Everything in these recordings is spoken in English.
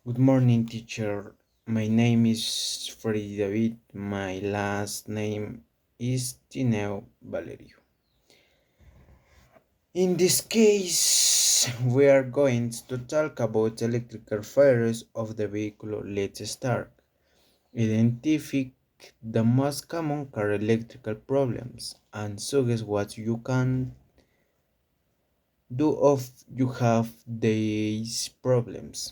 Good morning, teacher. My name is Freddy David. My last name is Tineo Valerio. In this case, we are going to talk about electrical failures of the vehicle. Let's start. Identify the most common car electrical problems and suggest what you can do if you have these problems.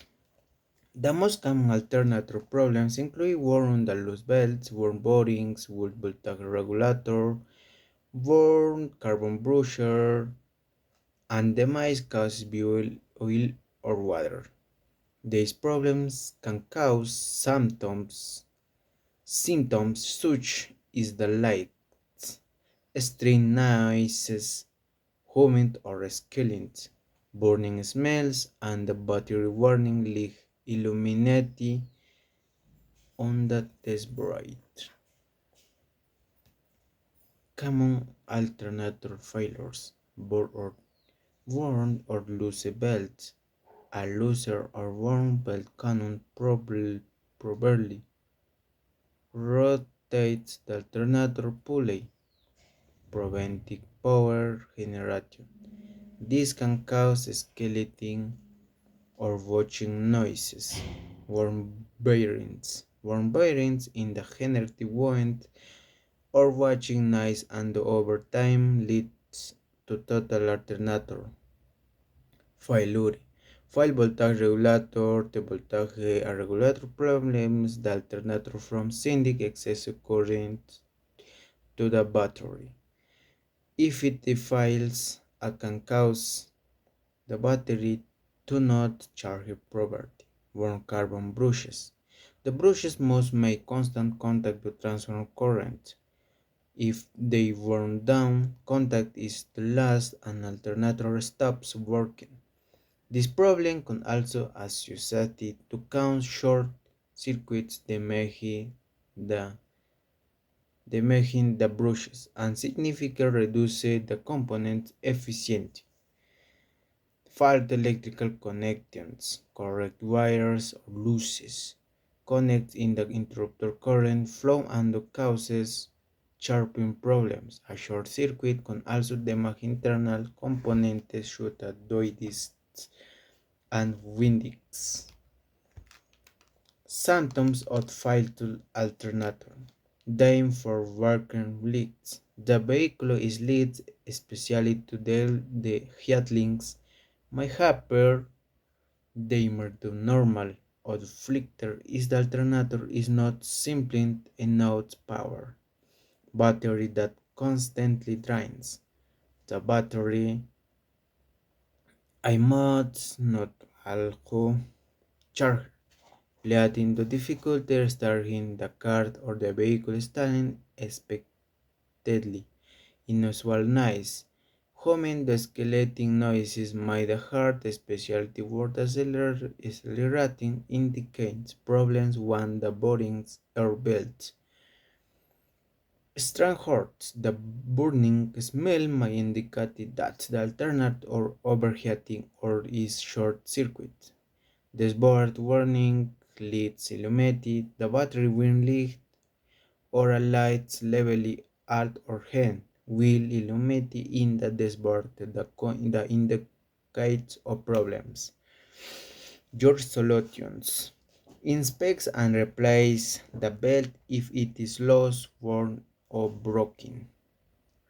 The most common alternative problems include worn the loose belts, worn bearings, wood voltage regulator, worn carbon brusher, and damage caused by oil or water. These problems can cause symptoms such as the lights, string noises, humming or squealing, burning smells, and the battery warning light illuminati on the dashboard. Common alternator failures: worn or loose belts. A looser or worn belt cannot properly rotate the alternator pulley, preventing power generation. This can cause skeleton or watching noises. Worn bearings in the generative wound or watching noise and over time leads to total alternator failure. Fail voltage regulator, the voltage regulator problems, the alternator from sending excessive current to the battery. If it fails, it can cause the battery to not charge properly. Worn carbon brushes. The brushes must make constant contact to transfer current. If they burn down, contact is lost and alternator stops working. This problem can also associated to cause short circuits the damaging the brushes and significantly reduce the component efficiency. Fault electrical connections, correct wires or loses, connect in the interrupter current flow and causes sharpening problems. A short circuit can also damage internal components such as diodes and windings. Symptoms of failed alternator. Aim for working leads. The vehicle is leads, especially to the headlinks, may appear dimmer to normal or flicker if the alternator is not simply enough power. Battery that constantly drains. The battery I must not allow charge, leading to difficulty starting the car or the vehicle stalling unexpectedly. Inusual noise. Humming the skeleton noises made hard, especially toward accelerating, indicates problems when the bearings are built. Strong hearts. The burning smell may indicate that the alternator or overheating or is short circuit. Dashboard warning, lights illuminated, the battery will lit or a lights level alt or hen will illuminate in the dashboard the indicates of problems. Your solutions. Inspect and replace the belt if it is lost, worn, or broken.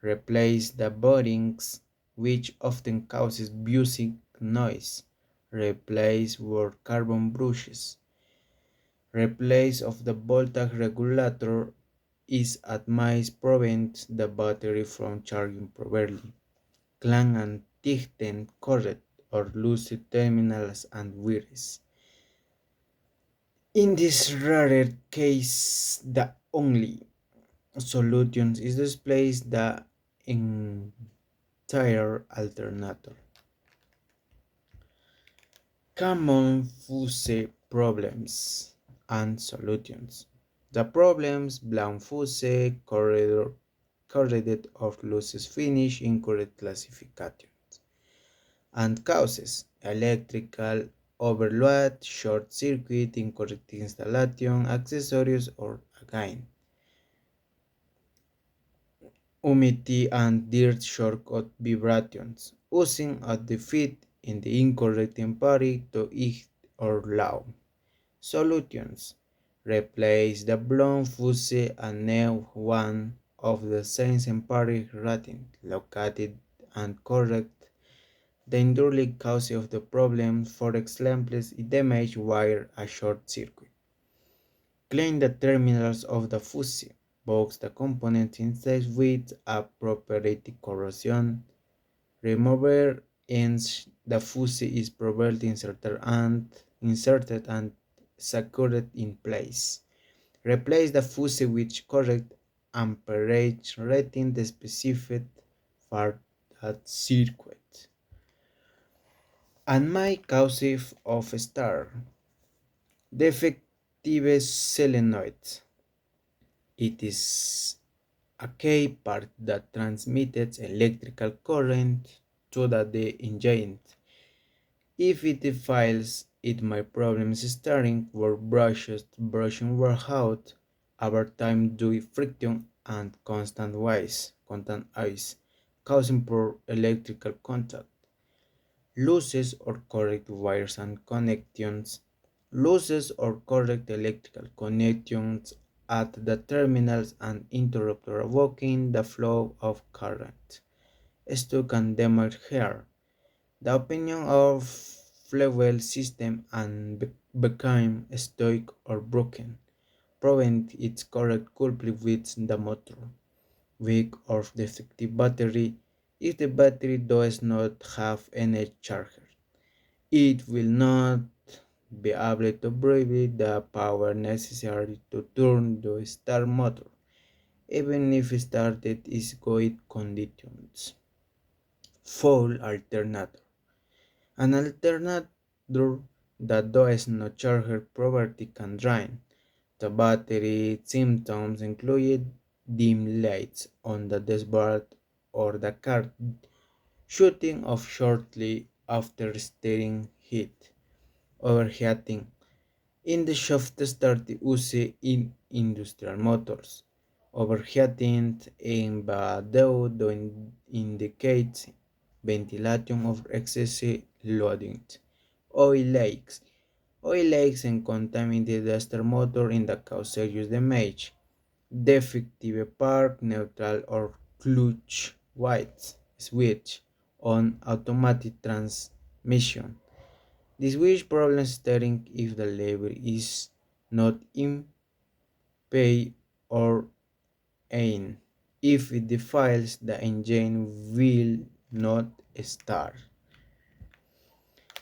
Replace the bearings, which often causes buzzing noise. Replace worn carbon brushes. Replace of the voltage regulator is advised prevent the battery from charging properly. Clang and tighten correct or loose terminals and wires. In this rare case, the only solution is to displace the entire alternator. Common fuse problems and solutions. The problems: blown fuse, corroded or loose finish, incorrect classification, and causes: electrical overload, short circuit, incorrect installation, accessories, or again, humidity and dirt shortcut vibrations, using a defeat in the incorrect temperature to eat or low. Solutions: replace the blown fuse and new one of the same temperature rating, located and correct the underlying cause of the problem, for example, damaged wire, a short circuit. Clean the terminals of the fuse. Box the components inside with appropriate corrosion remover ends the fuse is properly inserted and secured in place. Replace the fuse with correct amperage rating specified for that circuit. And my cause of star defective solenoid. It is a key part that transmits electrical current to the engine. If it fails, it may problems starting where brushing were out over time due to friction and constant ice, causing poor electrical contact. Losses or correct wires and connections. Losses or correct electrical connections at the terminals and interrupt provoking the flow of current. Stuck and damaged hair. The opinion of fuel system and became stuck or broken, proving its correct culprit with the motor. Weak or defective battery. If the battery does not have any charger, it will not be able to provide the power necessary to turn the start motor, even if started is good conditions. Full alternator. An alternator that does not charge property can drain. The battery symptoms include dim lights on the dashboard or the car shutting off shortly after steering heat, overheating in the shaft start used in industrial motors. Overheating in the indicates ventilation of excessive loading. Oil leaks. Oil leaks and contaminated the starter motor in the cause serious damage. Defective part, neutral or clutch white switch on automatic transmission. This switch problem steering if the lever is not in pay or in. If it fails, the engine will not start.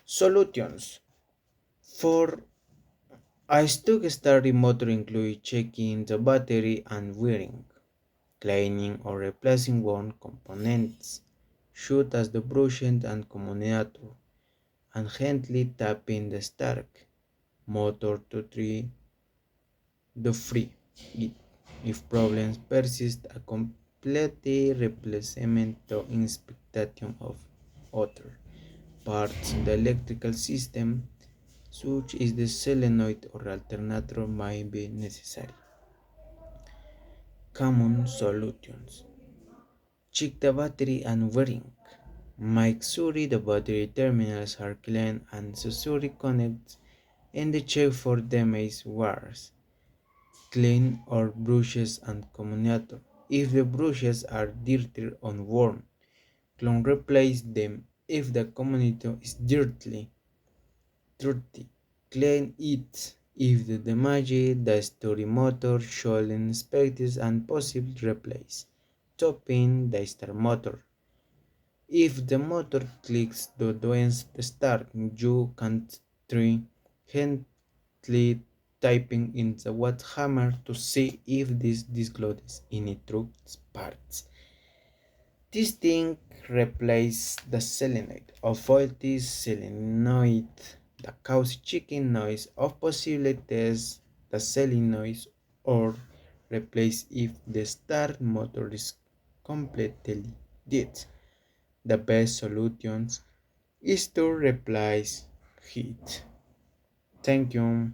Solutions for a stock starting motor include checking the battery and wiring, cleaning or replacing worn components, such as the brushing and commutator, and gently tapping the start motor to try to free it. If problems persist, a complete replacement or inspection of other parts in the electrical system, such as the solenoid or alternator, might be necessary. Common solutions: check the battery and wiring. Make sure the battery terminals are clean and securely connected, and check for damaged wires, clean or brushes and commutator. If the brushes are dirty or worn, clean replace them. If the commutator is dirty, clean it. If the damaged, the story motor should inspect and possibly replace. Topping the starter motor. If the motor clicks to start, you can try gently typing in the watt hammer to see if this discloses any true parts. This thing replaces the solenoid. Avoid this solenoid that causes chicken noise of possibly test the solenoid or replace if the start motor is completely dead. The best solution is to replace heat. Thank you.